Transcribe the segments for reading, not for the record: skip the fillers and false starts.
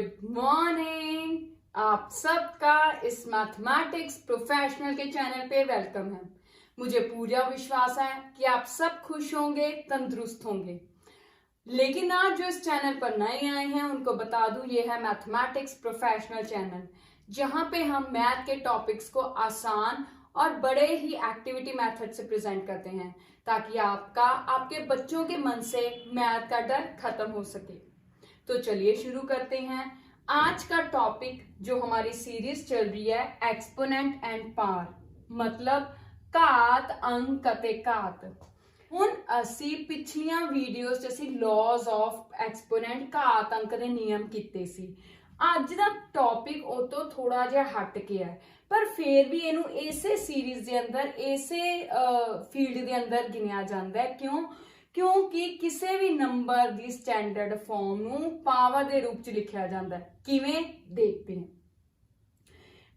Good morning. आप सबका इस मैथमेटिक्स प्रोफेशनल के चैनल पे वेलकम है। मुझे पूरा विश्वास है कि आप सब खुश होंगे, तंदुरुस्त होंगे। लेकिन आज जो इस चैनल पर नए आए हैं उनको बता दूं, ये है मैथमेटिक्स प्रोफेशनल चैनल, जहां पे हम मैथ के टॉपिक्स को आसान और बड़े ही एक्टिविटी मेथड से प्रेजेंट करते हैं, ताकि आपके बच्चों के मन से मैथ का डर खत्म हो सके। तो चलिए शुरू करते हैं। आज का टॉपिक जो हमारी सीरीज चल रही है, एक्सपोनेंट एंड पावर, मतलब घात अंक कते घात। ਹੁਣ ਅਸੀਂ ਪਿਛਲੀਆਂ ਵੀਡੀਓਜ਼ 'ਚ ਅਸੀਂ ਲॉज ਆਫ ਐਕਸਪੋਨੈਂਟ ਘਾਤ ਅੰਕ ਦੇ ਨਿਯਮ ਕੀਤੇ ਸੀ। ਅੱਜ ਦਾ ਟੌਪਿਕ ਉਹ ਤੋਂ ਥੋੜਾ ਜਿਹਾ ਹਟ ਕੇ ਹੈ, ਪਰ ਫਿਰ ਵੀ ਇਹਨੂੰ ਇਸੇ ਸੀਰੀਜ਼ ਦੇ ਅੰਦਰ, ਇਸੇ ਫੀਲਡ ਦੇ ਅੰਦਰ ਗਿਣਿਆ ਜਾਂਦਾ ਹੈ। ਕਿਉਂਕਿ ਕਿਸੇ ਵੀ ਨੰਬਰ ਦੀ ਸਟੈਂਡਰਡ ਫਾਰਮ ਨੂੰ ਪਾਵਰ ਦੇ ਰੂਪ 'ਚ ਲਿਖਿਆ ਜਾਂਦਾ ਹੈ। ਕਿਵੇਂ, ਦੇਖਦੇ ਹਾਂ।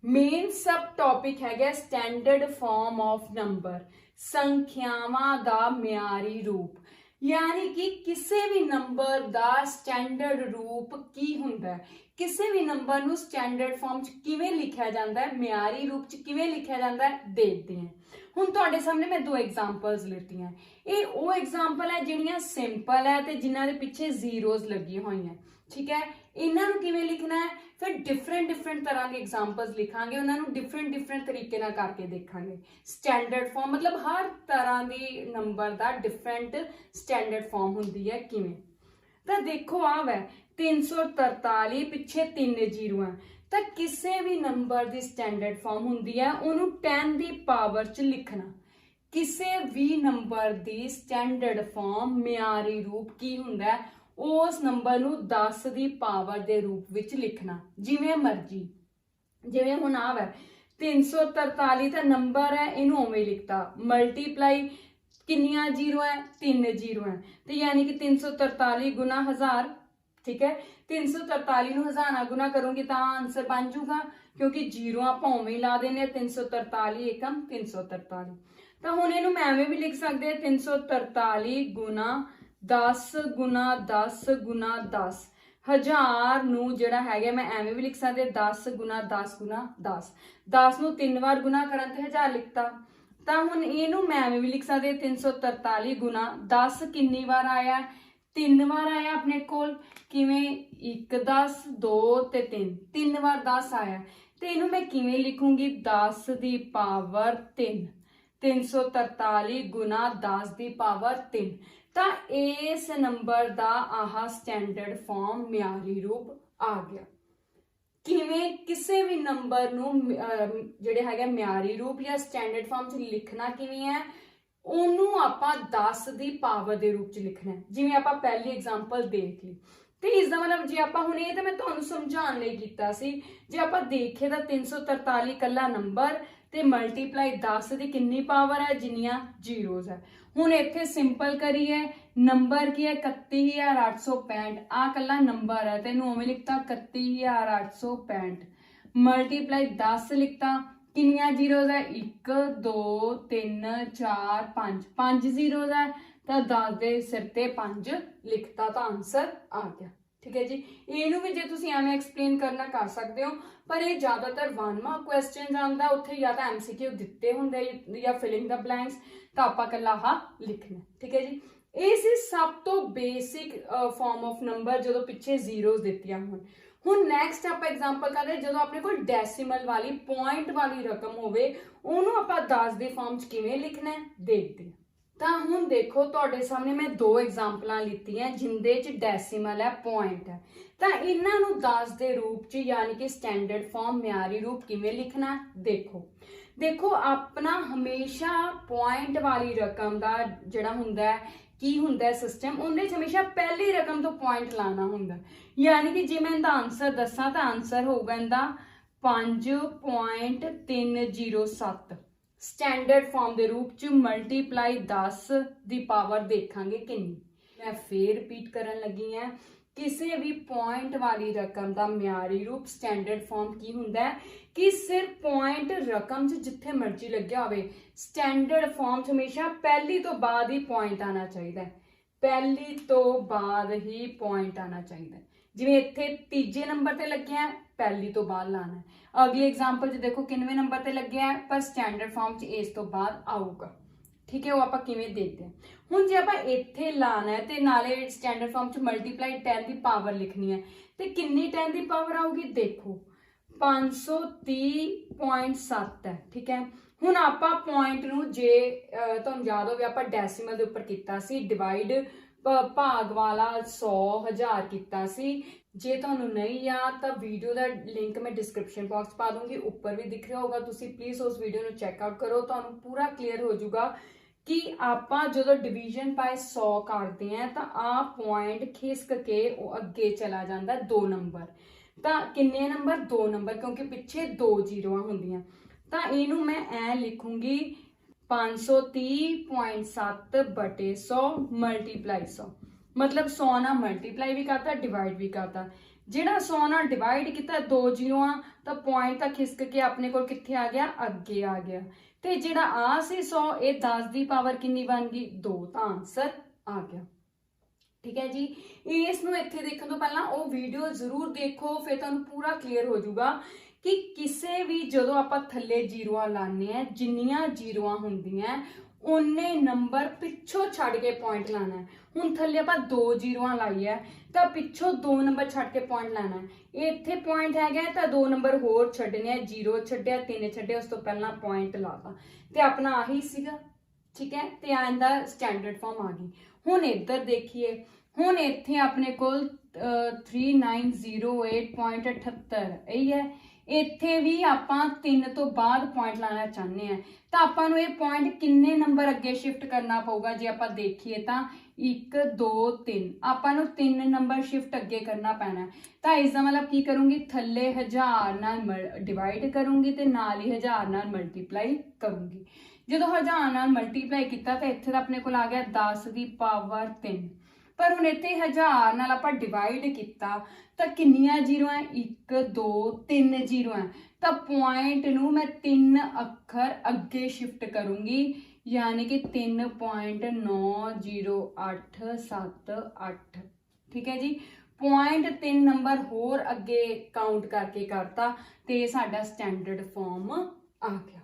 ਮੇਨ ਸਬ ਟੌਪਿਕ ਹੈਗਾ ਸਟੈਂਡਰਡ ਫਾਰਮ ਆਫ ਨੰਬਰ, ਸੰਖਿਆਵਾਂ ਦਾ ਮਿਆਰੀ ਰੂਪ। यानी कि किसी भी नंबर ਦਾ ਸਟੈਂਡਰਡ ਰੂਪ ਕੀ ਹੁੰਦਾ ਹੈ, ਕਿਸੇ ਵੀ ਨੰਬਰ ਨੂੰ ਸਟੈਂਡਰਡ ਫਾਰਮ 'ਚ ਕਿਵੇਂ ਲਿਖਿਆ ਜਾਂਦਾ ਹੈ, ਮਿਆਰੀ ਰੂਪ 'ਚ ਕਿਵੇਂ ਲਿਖਿਆ ਜਾਂਦਾ ਹੈ, ਦੇਖਦੇ ਹਾਂ। ਹੁਣ ਤੁਹਾਡੇ ਸਾਹਮਣੇ ਮੈਂ ਦੋ ਐਗਜ਼ਾਮਪਲਸ ਲਿੱਤੀਆਂ। ਇਹ ਉਹ ਐਗਜ਼ਾਮਪਲ ਹੈ ਜਿਹੜੀਆਂ ਸਿੰਪਲ ਹੈ ਤੇ ਜਿਨ੍ਹਾਂ ਦੇ ਪਿੱਛੇ ਜ਼ੀਰੋਜ਼ ਲੱਗੀਆਂ ਹੋਈਆਂ, ਠੀਕ ਹੈ। ਇਹਨਾਂ ਨੂੰ ਕਿਵੇਂ ਲਿਖਣਾ ਹੈ, ਫਿਰ ਡਿਫਰੈਂਟ ਤਰ੍ਹਾਂ ਦੀ ਐਗਜ਼ਾਮਪਲਸ ਲਿਖਾਂਗੇ, ਉਹਨਾਂ ਨੂੰ ਡਿਫਰੈਂਟ ਤਰੀਕੇ ਨਾਲ ਕਰਕੇ ਦੇਖਾਂਗੇ। ਸਟੈਂਡਰਡ ਫਾਰਮ ਮਤਲਬ ਹਰ ਤਰ੍ਹਾਂ ਦੀ ਨੰਬਰ ਦਾ ਡਿਫਰੈਂਟ ਸਟੈਂਡਰਡ ਫਾਰਮ ਹੁੰਦੀ ਹੈ ਕਿਵੇਂ। ਤਾਂ ਦੇਖੋ ਆ ਵੈ 343, ਪਿੱਛੇ 3 ਜ਼ੀਰੋ ਹੈ, ਤਾਂ ਕਿਸੇ ਵੀ ਨੰਬਰ ਦੀ ਸਟੈਂਡਰਡ ਫਾਰਮ ਹੁੰਦੀ ਹੈ ਉਹਨੂੰ 10 ਦੀ ਪਾਵਰ 'ਚ ਲਿਖਣਾ। ਕਿਸੇ ਵੀ ਨੰਬਰ ਦੀ ਸਟੈਂਡਰਡ ਫਾਰਮ ਮਿਆਰੀ ਰੂਪ ਕੀ ਹੁੰਦਾ ਹੈ, ਉਸ ਨੰਬਰ ਨੂੰ 10 ਦੀ ਪਾਵਰ ਦੇ ਰੂਪ ਵਿੱਚ ਲਿਖਣਾ, ਜਿਵੇਂ ਮਰਜੀ। ਜਿਵੇਂ ਹੁਣ ਆ ਵੈ 343 ਤਾਂ ਨੰਬਰ ਹੈ, ਇਹਨੂੰ ਉਵੇਂ ਲਿਖਤਾ, ਮਲਟੀਪਲਾਈ ਕਿੰਨੀਆਂ ਜ਼ੀਰੋ ਹੈ, 3 ਜ਼ੀਰੋ ਹੈ, ਤੇ ਯਾਨੀ ਕਿ 343 ਗੁਣਾ 1000, ठीक है। 343 ਨੂੰ 1000 ਨਾਲ ਗੁਣਾ ਕਰੂੰਗੀ ਤਾਂ ਆਨਸਰ ਬਣ ਜੂਗਾ, ਕਿਉਂਕਿ ਜ਼ੀਰੋ ਆਪਾਂ ਉਵੇਂ ਹੀ ਲਾ ਦੇਣੇ। 343 ਏਕਮ 343। ਤਾਂ ਹੁਣ ਇਹਨੂੰ ਮੈਂ ਐਵੇਂ ਵੀ ਲਿਖ ਸਕਦੇ ਹਾਂ, 343 ਗੁਣਾ 10 ਗੁਣਾ 10 ਗੁਣਾ 10। 1000 ਨੂੰ ਜਿਹੜਾ ਹੈਗਾ ਮੈਂ ਐਵੇਂ ਵੀ ਲਿਖ ਸਕਦੇ 10 ਗੁਣਾ 10 ਗੁਣਾ 10। 10 ਨੂੰ 3 ਵਾਰ ਗੁਣਾ ਕਰਨ ਤੇ 1000 ਲਿਖਤਾ। ਤਾਂ ਹੁਣ ਇਹਨੂੰ ਮੈਂ ਐਵੇਂ ਵੀ ਲਿਖ ਸਕਦੇ 343 ਗੁਣਾ 10 ਕਿੰਨੀ ਵਾਰ ਆਇਆ, 3 ਵਾਰ ਆਇਆ ਆਪਣੇ ਕੋਲ। ਕਿਵੇਂ, 1 10 2 ਤੇ 3, 3 ਵਾਰ 10 ਆਇਆ। ਤੇ ਇਹਨੂੰ ਮੈਂ ਕਿਵੇਂ ਲਿਖੂੰਗੀ, 10 ਦੀ ਪਾਵਰ 3। 343 ਗੁਣਾ 10 ਦੀ ਪਾਵਰ 3। ਤਾਂ ਇਸ ਨੰਬਰ ਦਾ ਆਹ ਸਟੈਂਡਰਡ ਫਾਰਮ ਮਿਆਰੀ ਰੂਪ ਆ ਗਿਆ। ਕਿਵੇਂ, ਕਿਸੇ ਵੀ ਨੰਬਰ ਨੂੰ ਜਿਹੜੇ ਹੈਗਾ ਮਿਆਰੀ ਰੂਪ ਜਾਂ ਸਟੈਂਡਰਡ ਫਾਰਮ 'ਚ ਲਿਖਣਾ ਕਿਵੇਂ ਹੈ, ਉਹਨੂੰ ਆਪਾਂ 10 ਦੀ ਪਾਵਰ ਦੇ ਰੂਪ 'ਚ ਲਿਖਣਾ ਹੈ। ਜਿਵੇਂ ਆਪਾਂ ਪਹਿਲੀ ਐਗਜ਼ਾਮਪਲ ਦੇਖ ਲਈ। ਤੇ ਇਸ ਦਾ ਮਤਲਬ ਜੇ ਆਪਾਂ ਹੁਣ ਇਹ ਤਾਂ ਮੈਂ ਤੁਹਾਨੂੰ ਸਮਝਾਉਣ ਲਈ ਕੀਤਾ ਸੀ, ਜੇ ਆਪਾਂ ਦੇਖੇ ਤਾਂ 343 ਇਕੱਲਾ ਨੰਬਰ ਤੇ ਮਲਟੀਪਲਾਈ 10 ਦੀ ਕਿੰਨੀ ਪਾਵਰ ਹੈ, ਜਿੰਨੀਆਂ ਜ਼ੀਰੋਜ਼ ਹੈ। ਹੁਣ ਇੱਥੇ ਸਿੰਪਲ ਕਰੀਏ, ਨੰਬਰ ਕੀ ਹੈ 31865। ਆ ਇਕੱਲਾ ਨੰਬਰ ਹੈ ਤੇ ਇਹਨੂੰ ਉਵੇਂ ਲਿਖਤਾ 31865, ਮਲਟੀਪਲਾਈ 10 ਲਿਖਤਾ, ਕਿੰਨੀਆਂ ਜ਼ੀਰੋਜ਼ ਹੈ, 1 2 3 4 5, 5 ਜ਼ੀਰੋਜ਼ ਹੈ, ਤਾਂ 10 ਦੇ ਸਿਰ ਤੇ 5 ਲਿਖਤਾ, ਤਾਂ ਆਨਸਰ ਆ ਗਿਆ। ਠੀਕ ਹੈ ਜੀ। ਇਹਨੂੰ ਵੀ ਜੇ ਤੁਸੀਂ ਐਵੇਂ ਐਕਸਪਲੇਨ ਕਰਨਾ ਕਰ ਸਕਦੇ ਹੋ, ਪਰ ਇਹ ਜ਼ਿਆਦਾਤਰ 1 ਮਾਰਕ ਕੁਐਸਚਨ ਆਉਂਦਾ, ਉੱਥੇ ਜਾਂ ਤਾਂ MCQ ਦਿੱਤੇ ਹੁੰਦੇ ਜਾਂ ਫਿਲਿੰਗ ਦਾ ਬਲੈਂਕਸ, ਤਾਂ ਆਪਾਂ ਇਕੱਲਾ ਆਹ ਲਿਖਣਾ। ਠੀਕ ਹੈ ਜੀ। ਇਹ ਸੀ ਸਭ ਤੋਂ ਬੇਸਿਕ ਫਾਰਮ ਆਫ ਨੰਬਰ ਜਦੋਂ ਪਿੱਛੇ ਜ਼ੀਰੋਜ਼ ਦਿੱਤੀਆਂ ਹੋਣ। ਹੁਣ ਨੈਕਸਟ ਆਪਾਂ ਐਗਜ਼ਾਮਪਲ ਕਰਦੇ ਜਦੋਂ ਆਪਣੇ ਕੋਲ ਡੈਸੀਮਲ ਵਾਲੀ, ਪੁਆਇੰਟ ਵਾਲੀ ਰਕਮ ਹੋਵੇ, ਉਹਨੂੰ ਆਪਾਂ 10 ਦੀ ਫਾਰਮ 'ਚ ਕਿਵੇਂ ਲਿਖਣਾ ਹੈ, ਦੇਖਦੇ ਹਾਂ। ਤਾਂ ਹੁਣ ਦੇਖੋ ਤੁਹਾਡੇ ਸਾਹਮਣੇ ਮੈਂ ਦੋ ਐਗਜ਼ਾਮਪਲਾਂ ਲਿੱਤੀਆਂ ਜਿੰਦੇ 'ਚ ਡੈਸੀਮਲ ਹੈ, ਪੁਆਇੰਟ ਹੈ। ਤਾਂ ਇਹਨਾਂ ਨੂੰ 10 ਦੇ ਰੂਪ 'ਚ ਯਾਨੀ ਕਿ ਸਟੈਂਡਰਡ ਫਾਰਮ ਮਿਆਰੀ ਰੂਪ ਕਿਵੇਂ ਲਿਖਣਾ, ਦੇਖੋ ਆਪਣਾ ਹਮੇਸ਼ਾ ਪੁਆਇੰਟ ਵਾਲੀ ਰਕਮ ਦਾ ਜਿਹੜਾ ਹੁੰਦਾ ਹੈ, ਕੀ ਹੁੰਦਾ ਹੈ ਸਿਸਟਮ, ਉਹਦੇ 'ਚ ਹਮੇਸ਼ਾ ਪਹਿਲੀ ਰਕਮ ਤੋਂ ਪੁਆਇੰਟ ਲਾਣਾ ਹੁੰਦਾ। ਯਾਨੀ ਕਿ ਜੇ ਮੈਂ ਇਹਦਾ ਆਨਸਰ ਦੱਸਾਂ ਤਾਂ ਆਨਸਰ ਹੋਊਗਾ ਇਹਦਾ 5.307। ਸਟੈਂਡਰਡ ਫਾਰਮ ਦੇ ਰੂਪ 'ਚ ਮਲਟੀਪਲਾਈ 10 ਦੀ ਪਾਵਰ ਦੇਖਾਂਗੇ ਕਿੰਨੀ। ਮੈਂ ਫੇਰ ਰਿਪੀਟ ਕਰਨ ਲੱਗੀ ਹਾਂ, ਕਿਸੇ ਵੀ ਪੁਆਇੰਟ ਵਾਲੀ ਰਕਮ ਦਾ ਮਿਆਰੀ ਰੂਪ ਸਟੈਂਡਰਡ ਫਾਰਮ ਕੀ ਹੁੰਦਾ ਹੈ ਕਿ ਸਿਰਫ ਪੁਆਇੰਟ ਰਕਮ 'ਚ ਜਿੱਥੇ ਮਰਜ਼ੀ ਲੱਗਿਆ ਹੋਵੇ, ਸਟੈਂਡਰਡ ਫਾਰਮ 'ਚ ਹਮੇਸ਼ਾ ਪਹਿਲੀ ਤੋਂ ਬਾਅਦ ਹੀ ਪੁਆਇੰਟ ਆਉਣਾ ਚਾਹੀਦਾ ਹੈ, ਪਹਿਲੀ ਤੋਂ ਬਾਅਦ ਹੀ ਪੁਆਇੰਟ ਆਉਣਾ ਚਾਹੀਦਾ ਹੈ। जिवें इत्थे तीजे नंबर ते लग्या है, पहली तो बाद लाना है। अगली एग्जाम्पल च देखो किनवें नंबर ते लग्या है, पर स्टैंडर्ड फॉर्म च इस तो बाद आऊगा। ठीक है, वो आप किवें देखते हैं। हुण जे आप इत्थे लाना है ते नाले स्टैंडर्ड फॉर्म च मल्टीप्लाई 10 की पावर लिखनी है, तो कितनी 10 की पावर आऊगी, देखो 530.7 है। ठीक है, हुण आपां पॉइंट नूं जे तुहानूं याद होवे आपां डेसिमल दे उपर कीता सी, डिवाइड भाग वाला 100 1000 कीता सी। जे तुहानूं नहीं याद तो वीडियो का लिंक मैं डिस्क्रिप्शन बॉक्स पा दूंगी, ऊपर भी दिख रहा होगा, तुसीं प्लीज़ उस वीडियो नूं चैकआउट करो, तुहानूं पूरा क्लीयर हो जाऊगा कि आपां जदों डिवीजन बाय 100 करते हैं तो आ पॉइंट खिसक के वो अगे चला जाता है 2 नंबर। तो किन्ने नंबर, 2 नंबर, क्योंकि पिछे 2 जीरोआं होंदियां। तो इनू मैं ऐ लिखूंगी 530.7 बटे 100 मल्टीप्लाई 100, मतलब 100 ना मल्टीप्लाई भी करता, डिवाइड भी करता। जिहड़ा 100 ना डिवाइड किया 2 जीरोआं, तो पॉइंट तक खिसक के अपने को कित्थे आ गया, अगे आ गया। तो जिहड़ा आ सी 100, ये 10 की पावर कितनी बन गई, 2, तो आंसर आ गया। ठीक है जी, इसनूं इत्थे देखण तो पहला वो वीडियो जरूर देखो, फिर तुहानूं पूरा क्लीयर हो जाऊगा कि किसी भी जदों आपां थल्ले जीरोआं लाने हैं, जिन्नियां जीरोआं हुंदियां उन्ने नंबर पिछों छड़ के पॉइंट लाना है। हुण थल्ले आपां 2 जीरोआं लाई है तो पिछों 2 नंबर छड़ के पॉइंट लाना है। इत्थे पॉइंट है तो 2 नंबर होर छड्डने, 0 छड्डिया, 3 छड्डिया, उस तो पहला पॉइंट लाता, तो अपना आही सीगा। ठीक है, तो आंदा स्टैंडर्ड फॉर्म आ गई। हुण इधर देखिए, हुण इत्थे अपने कोल 3908.78 यही है। इत्थे भी आपां 3 तो बाद पॉइंट लाना चाहते हैं, तो आपां नूं ये पॉइंट किन्ने नंबर अगे शिफ्ट करना पऊगा। जे आपां देखिए तो 1 2 3 आपां नूं 3 नंबर शिफ्ट अगे करना पैना है। तो इसका मतलब की करूँगी, थल्ले 1000 नाल डिवाइड करूँगी तो नाल ही 1000 नाल मल्टीप्लाई करूँगी। जो 1000 नाल मल्टीप्लाई किया तो इत्थे अपने को आ गया 10 की पावर 3, पर हुण इत्थे 1000 नाल आपां डिवाइड किया तो कितनियां जीरो है, 1 2 3 जीरो है। तो पॉइंट नूं मैं 3 अखर अगे शिफ्ट करूंगी, यानी कि 3.90878। ठीक है जी, पॉइंट 3 नंबर होर अगे काउंट करके करता, तो साडा स्टैंडर्ड फॉर्म आ गया।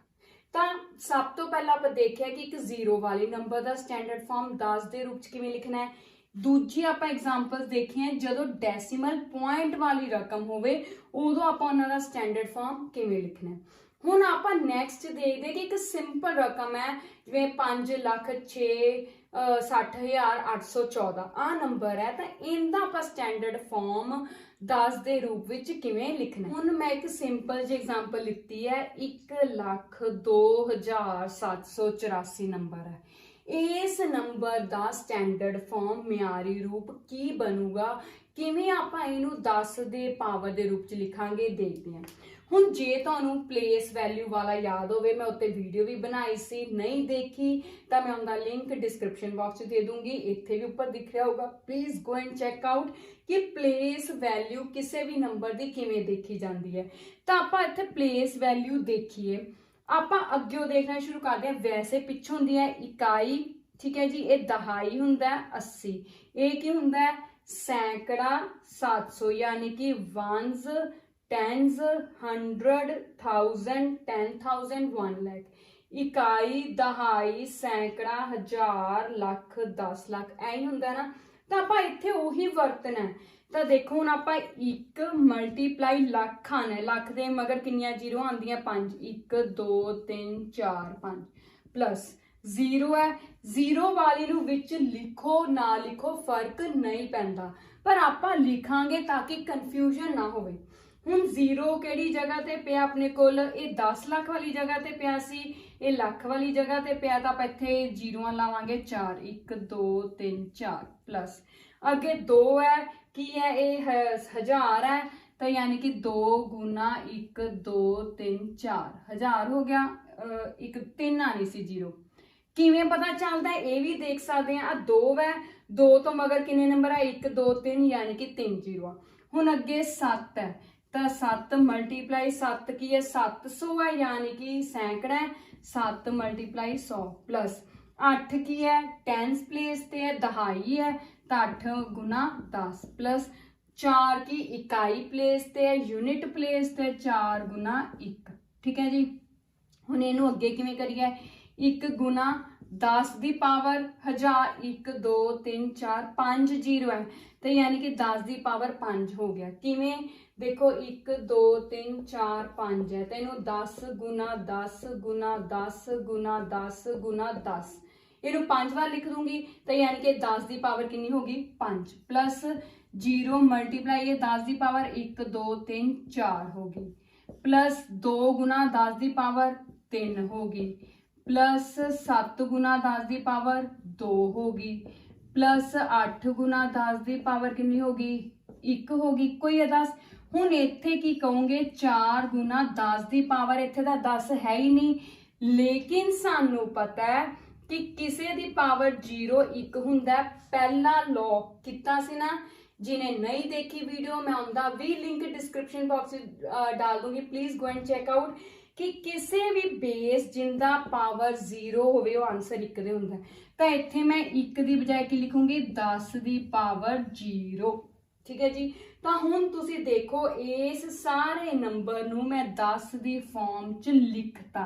तो सब तो पहला आप देखिए कि एक जीरो वाले नंबर का स्टैंडर्ड फॉर्म 10 के रूप में किवें लिखना है। दूजी आप एग्जाम्पल्स देखिए, जो डेसिमल पॉइंट वाली रकम होवे उदों आप उन्हां दा स्टैंडर्ड फॉर्म किवें लिखना है। हुण आप नैक्सट देखते कि एक सिंपल रकम है, जिवें 5,06,60,814 आ नंबर है, तो इनका आप स्टैंडर्ड फॉर्म 10 के रूप में किवें लिखना है। हुण मैं एक सिंपल जी एग्जाम्पल लिखी है, 1,02,784 नंबर है। इस नंबर का स्टैंडर्ड फॉर्म म्यारी रूप की बनूगा, किवें आपां इहनूं 10 दे पावर दे रूप च लिखांगे, देखते हैं। हुण जे तुहानूं प्लेस वैल्यू वाला याद होवे, मैं उत्ते वीडियो भी बनाई सी, नहीं देखी तो मैं उनका लिंक डिस्क्रिप्शन बॉक्स दे दूंगी, इत्थे भी ऊपर दिख रहा होगा, प्लीज़ गो एंड चैकआउट कि प्लेस वैल्यू किसी भी नंबर की किवें देखी जाती है। तो आपां इत्थे प्लेस वैल्यू देखिए, आपां अग्गों देखना शुरू करते हैं। वैसे पिछों होंदी है इकाई, ठीक है जी, ये दहाई हुंदा है 80, ये की हुंदा है सैकड़ा 700, यानी कि वंस, टेंस, 100, 1000, 10,000, 1 लाख। इकाई, दहाई, सैकड़ा, 1000, लख, 10 लाख, ऐ हुंदा ना। तो आपां इत्थे उही वरतना है। तो देखो हुण आपां 1 मल्टीप्लाई लख आना है, लख दे मगर कितनियां जीरो आंदियां 5, 1 2 3 4 5 प्लस 0 है। 0 वाली नूं विच लिखो ना लिखो फर्क नहीं पैंदा, पर आपां लिखांगे ताकि कन्फ्यूजन ना होवे। हुण 0 किहड़ी जगह ते पिया अपने कोल, ये 10 लाख वाली जगह ते पिया सी, ये लख वाली जगह ते पिया, तो आपां इत्थे जीरोआं लावांगे 4, 1 2 3 4 प्लस अगे 2 है, की है ये 1000 है, तो यानी कि 2 गुना 1 2 3 4 1000 हो गया। एक 3 आनी सी जीरो, किवें पता चलता है ये भी देख सकते हैं। 2 है, 2 तो मगर कितने नंबर है, 1 2 3, यानी कि 3 जीरो। हुण अगे 7 है, तो 7 मल्टीप्लाई 7 की है 700 है, यानी कि सैकड़ा है, 7 मल्टीप्लाई 100 प्लस 8 की है टेंस प्लेस ते है, दहाई है, तो 8 गुना 10 प्लस 4 की इकाई प्लेस ते है, यूनिट प्लेस ते 4 गुना 1। ठीक है जी। हुण इहनूं अगे किवें करिए, 1 गुना 10 की पावर 1000, 1 2 3 4 5 जीरो है, तो यानी कि 10 की पावर 5 हो गया। किवें देखो 1 2 3 4 5 है, तो इनू 10 गुना 10 गुना 10 गुना 10 गुना 10, इनू 5 बार लिख दूंगी, तो यानी कि 10 की पावर कितनी होगी 5, प्लस जीरो मल्टीप्लाई है 10 की पावर 1 2 3 4 होगी, प्लस 2 गुना 10 की पावर 3 होगी, प्लस 7 गुना 10 की पावर 2 होगी, प्लस 8 गुना 10 की पावर कितनी होगी 1 होगी। कोई है 10। हुण इत्थे की कहोगे 4 गुना 10 की पावर, इत्थे दा 10 है ही नहीं, लेकिन सानू पता है कि किसी की पावर 0 1 हुंदा। पहला लॉ कितना सी ना, जिन्हें नहीं देखी वीडियो मैं उनका भी लिंक डिस्क्रिप्शन बॉक्स डाल दूंगी, please go and check out, कि किसी भी बेस जिंदा पावर 0 होवे वो आंसर 1 दे हुंदा। तो इत्थे मैं 1 की बजाय की लिखूंगी 10 की पावर 0। ठीक है जी। तो हुण तुसी देखो इस सारे नंबर नू मैं 10 की फॉर्म च लिखता,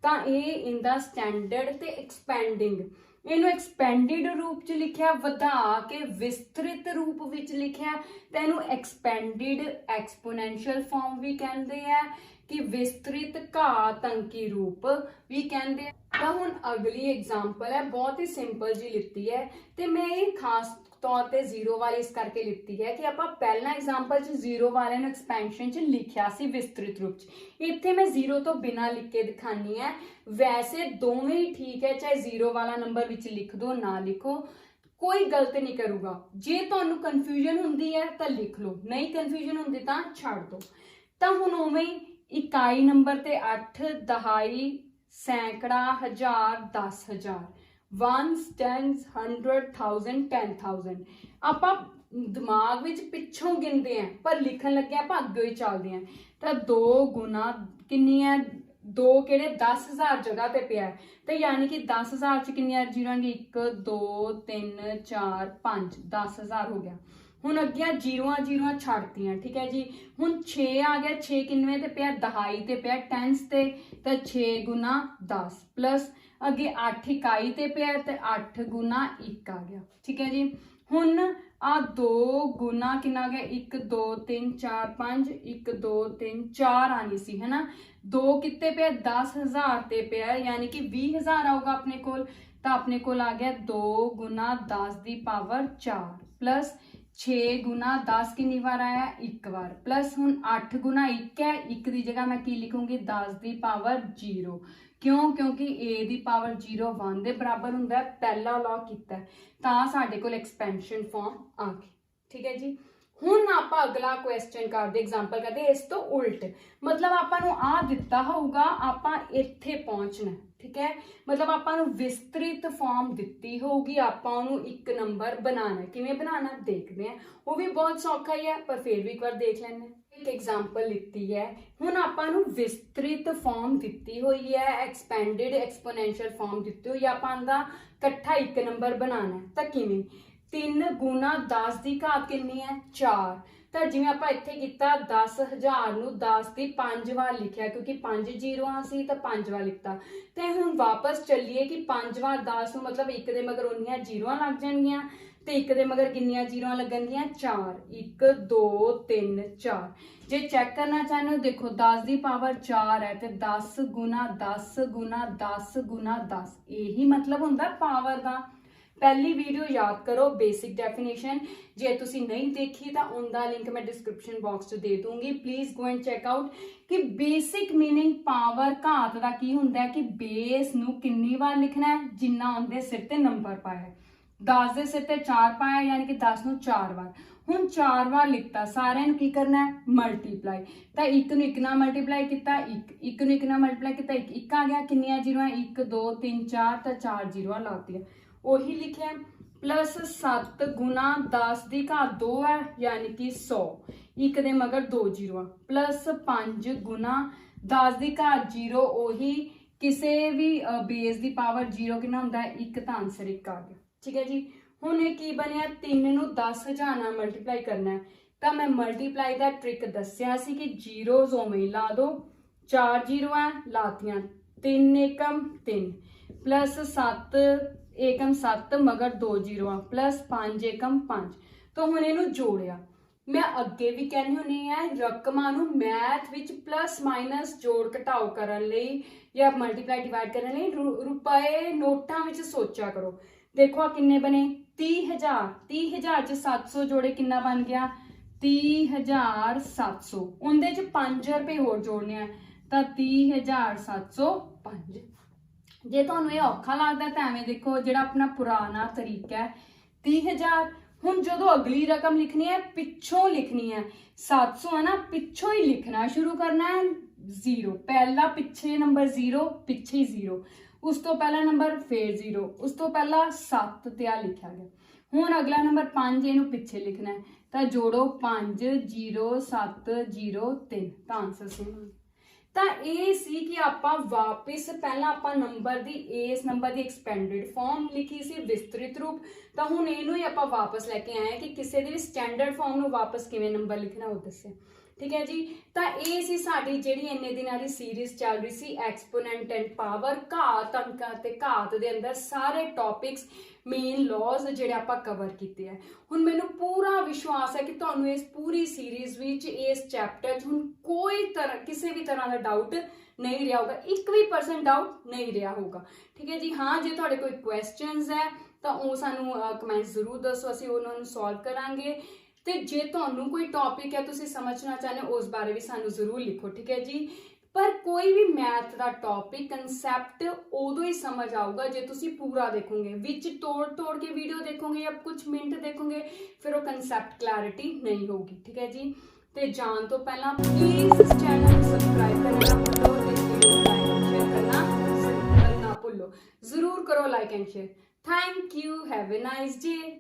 तो ये इनका स्टैंडर्ड ते एक्सपेंडिंग, इनू एक्सपेंडिड रूप च लिखिया, वधा के विस्तृत रूप विच लिखिया, तो इनू एक्सपेंडिड एक्सपोनेंशियल फॉर्म भी कहते हैं, कि विस्तृत घात अंकी रूप भी कहते हैं। तो हुण अगली एग्जाम्पल है, बहुत ही सिंपल जी लिखती है, तो मैं ये खास तौर पर 0 वाली इस करके लिखती है कि आपां पहला एग्जाम्पल च 0 वाले नूं एक्सपेंशन च लिखिया सी विस्तृत रूप च। इत्थे मैं 0 तो बिना लिख के दिखानी है, वैसे दोवें ही ठीक है, चाहे 0 वाला नंबर विच लिख दो ना लिखो, कोई गलत नहीं करूगा। जे तुहानूं कन्फ्यूजन हुंदी है तो लिख लो, नहीं कन्फ्यूजन हुंदी तो छड्ड दो। तो हुण उवें इकाई नंबर ते 8 दहाई सैकड़ा हजार 10,000 वंस टेंस 100,000 10,000 आपां दिमाग विच पिछों गिनते हैं, पर लिखन लगे आपां अगे ही चलते हैं। तो 2 गुना कितनी है 2 केड़े 10,000 जगह पे पिया है, तो यानी कि 10,000 च कितनी जीरो आएंगे 1 2 3 4 5 10,000 हो गया। हुण अगे जीरोआं जीरोआं छड्डतियां। ठीक है जी। हुण 6 आ गया, 6 किनवे ते पिया दहाई ते पिया टेंस ते, तो 6 गुना 10 प्लस अगे 8 इकाई ते पिया, तो 8 गुना 1 आ गया। ठीक है जी। हुण आ 2 गुना कितना गया 1 2 3 4 5 1 2 3 4 आनी सी है ना, 2 कितने पे 10,000 ते पे, यानी कि 20,000 आऊगा अपने कोल, तो अपने कोल आ गया 2 गुना 10 की पावर 4 प्लस 6 गुना 10 कितनी बार आया 1 बार, प्लस हुण 8 गुना 1 है, 1 की जगह मैं की लिखूंगी 10 की पावर 0। क्यों? क्योंकि ए की पावर 0 1 के बराबर हुंदा है, पहला लॉ कीता है, तां साडे कोल एक्सपेंशन फॉर्म आ गई। ठीक है जी। हुण आपां अगला क्वेश्चन करदे, एग्जाम्पल करदे इस तो उल्ट, मतलब आपां नूं आ दिता होगा, आपां इत्थे पहुंचना। ठीक है, मतलब आपां नूं विस्तृत फॉर्म दिती होगी, आपां नूं एक नंबर बनाना, किवें बनाना देखते हैं, वो भी बहुत सौखा ही है, पर फिर भी एक बार देख लैंदे हैं। एक एग्जाम्पल लिखती है, हुण आपां नूं विस्तृत फॉर्म दिती हुई है, एक्सपेंडिड एक्सपोनेंशियल फॉर्म दिती हुई है, आपां दा इकट्ठा एक नंबर बनाना है, तो किवें 3 गुना 10 की घात कितनी है 4, तो जिवें आपां इत्थे कीता 10,000 नूं 10 की 5 बार लिखिया, क्योंकि 5 जीरोआं सी तो 5 बार लिखता। तो हुण वापस चलीए कि 5 बार 10 नूं मतलब 1 दे मगर उन्नियां जीरोआं लग जाणगियां, तो 1 दे मगर कितनियां जीरोआं लगणगियां 4, 1 2 3 4। जे चैक करना चाहते हो देखो 10 की पावर 4 है, तो 10 गुना 10 गुना 10 गुना 10, यही मतलब हुंदा पावर का। पहली वीडियो याद करो बेसिक डेफिनेशन, जे तुसी नहीं देखी तो उनका लिंक मैं डिस्क्रिप्शन बॉक्स दे दूंगी, please go and check out कि बेसिक मीनिंग पावर घात का की हुंदा है, कि बेस नूं कितनी बार लिखना है जिन्ना उनके सिर ते नंबर पाया, 10 के सिर ते 4 पाया, यानी कि 10 नूं 4 बार। हुण 4 बार लिखता, सारे नूं की करना है मल्टीप्लाई, तो 1 नूं 1 नाल मल्टीप्लाई किया 1 नूं 1 नाल मल्टीप्लाई किया 1 आ गया, कितनियां जीरो 1 2 3 4, तो 4 जीरो लाती उही लिखे, प्लस 7 गुना 10 की घात 2 है, यानी कि 100, 1 दे मगर 2 जीरो, प्लस 5 गुना 10 की घात 0, उही किसी भी बेस की पावर 0 कितना होंदा है 1, तो आंसर 1 आ गया। ठीक है जी। हुण ये की बनिया 3 नूं 10,000 नाल मल्टीप्लाई करना है, ਤਾਂ ਮੈਂ ਮਲਟੀਪਲਾਈ ਦਾ ਟ੍ਰਿਕ ਦੱਸਿਆ ਸੀ ਕਿ ਜ਼ੀਰੋਜ਼ ਉਵੇਂ ਹੀ ਲਾ ਦੋ, 4 ਜ਼ੀਰੋਆਂ ਲਾਤੀਆਂ, 3 ਏਕਮ 3 प्लस 7 ਏਕਮ 7 मगर 2 ਜ਼ੀਰੋਆਂ प्लस 5 ਏਕਮ 5। तो ਹੁਣ ਇਹਨੂੰ ਜੋੜਿਆ। ਮੈਂ ਅੱਗੇ ਵੀ ਕਹਿੰਦੀ ਹੁੰਦੀ ਆ ਰਕਮਾਂ ਨੂੰ ਮੈਥ ਵਿੱਚ ਪਲੱਸ ਮਾਈਨਸ ਜੋੜ ਘਟਾਓ ਕਰਨ ਲਈ ਜਾਂ ਮਲਟੀਪਲਾਈ ਡਿਵਾਈਡ ਕਰਨ ਲਈ ਰੁਪਏ ਨੋਟਾਂ ਵਿੱਚ ਸੋਚਿਆ ਕਰੋ। ਦੇਖੋ ਆ ਕਿੰਨੇ ਬਣੇ 30,000, 30,000 ਚ 700 ਜੋੜੇ ਕਿੰਨਾ ਬਣ ਗਿਆ 30,700। ਉਹਦੇ ਚ 5 ਰੁਪਏ ਹੋਰ ਜੋੜਨੇ ਆ ਤਾਂ 30,705। ਜੇ ਤੁਹਾਨੂੰ ਇਹ ਔਖਾ ਲੱਗਦਾ ਤਾਂ ਐਵੇਂ ਦੇਖੋ ਜਿਹੜਾ ਆਪਣਾ ਪੁਰਾਣਾ ਤਰੀਕਾ ਹੈ 30,000। ਹੁਣ ਜਦੋਂ ਅਗਲੀ ਰਕਮ ਲਿਖਣੀ ਹੈ ਪਿੱਛੋਂ ਲਿਖਣੀ ਹੈ 700 ਹੈ ਨਾ, ਪਿੱਛੋਂ ਹੀ ਲਿਖਣਾ ਸ਼ੁਰੂ ਕਰਨਾ ਹੈ 0। ਪਹਿਲਾ ਪਿੱਛੇ ਨੰਬਰ 0, ਪਿੱਛੇ ਹੀ 0, ਉਸ ਤੋਂ ਪਹਿਲਾ ਨੰਬਰ ਫੇਰ 0, ਉਸ ਤੋਂ ਪਹਿਲਾ 7 ਤੇ ਆ ਲਿਖਿਆ ਗਿਆ। ਹੁਣ ਅਗਲਾ ਨੰਬਰ 5 ਇਹਨੂੰ ਪਿੱਛੇ ਲਿਖਣਾ ਹੈ ਤਾਂ ਜੋੜੋ 5 0 7 0 3 ਤਾਂ ਆਨਸਰ ਸਹੀ। ਤਾਂ ਇਹ ਸੀ ਕਿ ਆਪਾਂ ਵਾਪਿਸ ਪਹਿਲਾਂ ਆਪਾਂ ਨੰਬਰ ਦੀ ਇਸ ਨੰਬਰ ਦੀ ਐਕਸਪੈਂਡਡ ਫਾਰਮ ਲਿਖੀ ਸੀ ਵਿਸਤ੍ਰਿਤ ਰੂਪ, ਤਾਂ ਹੁਣ ਇਹਨੂੰ ਹੀ ਆਪਾਂ ਵਾਪਸ ਲੈ ਕੇ ਆਏ ਕਿ ਕਿਸੇ ਦੇ ਵੀ ਸਟੈਂਡਰਡ ਫਾਰਮ ਨੂੰ ਵਾਪਸ ਕਿਵੇਂ ਨੰਬਰ ਲਿਖਣਾ ਉਹ ਦੱਸਿਆ। ਠੀਕ ਹੈ ਜੀ। ਤਾਂ ਇਹ ਸੀ ਸਾਡੀ ਜਿਹੜੀ ਇੰਨੇ ਦਿਨਾਂ ਦੀ ਸੀਰੀਜ਼ ਚੱਲ ਰਹੀ ਸੀ ਐਕਸਪੋਨੈਂਟ ਐਂਡ ਪਾਵਰ, ਘਾਤ ਅੰਕਾਂ ਤੇ ਘਾਤ ਦੇ ਅੰਦਰ ਸਾਰੇ ਟੌਪਿਕਸ ਮੇਨ ਲॉज ਜਿਹੜੇ ਆਪਾਂ ਕਵਰ ਕੀਤੇ ਆ। ਹੁਣ ਮੈਨੂੰ ਪੂਰਾ ਵਿਸ਼ਵਾਸ ਹੈ ਕਿ ਤੁਹਾਨੂੰ ਇਸ ਪੂਰੀ ਸੀਰੀਜ਼ ਵਿੱਚ ਇਸ ਚੈਪਟਰ 'ਚ ਹੁਣ ਕੋਈ ਤਰ੍ਹਾਂ ਕਿਸੇ ਵੀ ਤਰ੍ਹਾਂ ਦਾ ਡਾਊਟ ਨਹੀਂ ਰਿਹਾ ਹੋਗਾ, 1% ਡਾਊਟ ਨਹੀਂ ਰਿਹਾ ਹੋਗਾ। ਠੀਕ ਹੈ ਜੀ। ਹਾਂ, ਜੇ ਤੁਹਾਡੇ ਕੋਈ ਕੁਐਸਚਨਸ ਹੈ ਤਾਂ ਉਹ ਸਾਨੂੰ ਕਮੈਂਟ ਜ਼ਰੂਰ ਦੱਸੋ, ਅਸੀਂ ਉਹਨਾਂ ਨੂੰ ਸੋਲਵ ਕਰਾਂਗੇ। ਤੇ ਜੇ ਤੁਹਾਨੂੰ ਕੋਈ ਟੌਪਿਕ ਹੈ ਤੁਸੀਂ ਸਮਝਣਾ ਚਾਹੁੰਦੇ ਹੋ ਉਸ ਬਾਰੇ ਵੀ ਸਾਨੂੰ ਜ਼ਰੂਰ ਲਿਖੋ। ਠੀਕ ਹੈ ਜੀ। ਪਰ ਕੋਈ ਵੀ ਮੈਥ ਦਾ ਟੌਪਿਕ ਕਨਸੈਪਟ ਉਦੋਂ ਹੀ ਸਮਝ ਆਊਗਾ ਜੇ ਤੁਸੀਂ ਪੂਰਾ ਦੇਖੋਗੇ, ਵਿੱਚ ਤੋੜ ਕੇ ਵੀਡੀਓ ਦੇਖੋਗੇ ਜਾਂ ਕੁਝ ਮਿੰਟ ਦੇਖੋਗੇ ਫਿਰ ਉਹ ਕਨਸੈਪਟ ਕਲੈਰਿਟੀ ਨਹੀਂ ਹੋਊਗੀ। ਠੀਕ ਹੈ ਜੀ। ਤੇ ਜਾਣ ਤੋਂ ਪਹਿਲਾਂ ਪਲੀਜ਼ ਇਸ ਚੈਨਲ ਨੂੰ ਸਬਸਕ੍ਰਾਈਬ ਕਰਨਾ ਨਾ ਭੁੱਲੋ ਤੇ ਵੀਡੀਓ ਨੂੰ ਲਾਈਕ ਐਂਡ ਸ਼ੇਅਰ ਕਰਨਾ ਨਾ ਭੁੱਲੋ। ਜ਼ਰੂਰ ਕਰੋ like and share. Thank you. Have a nice day.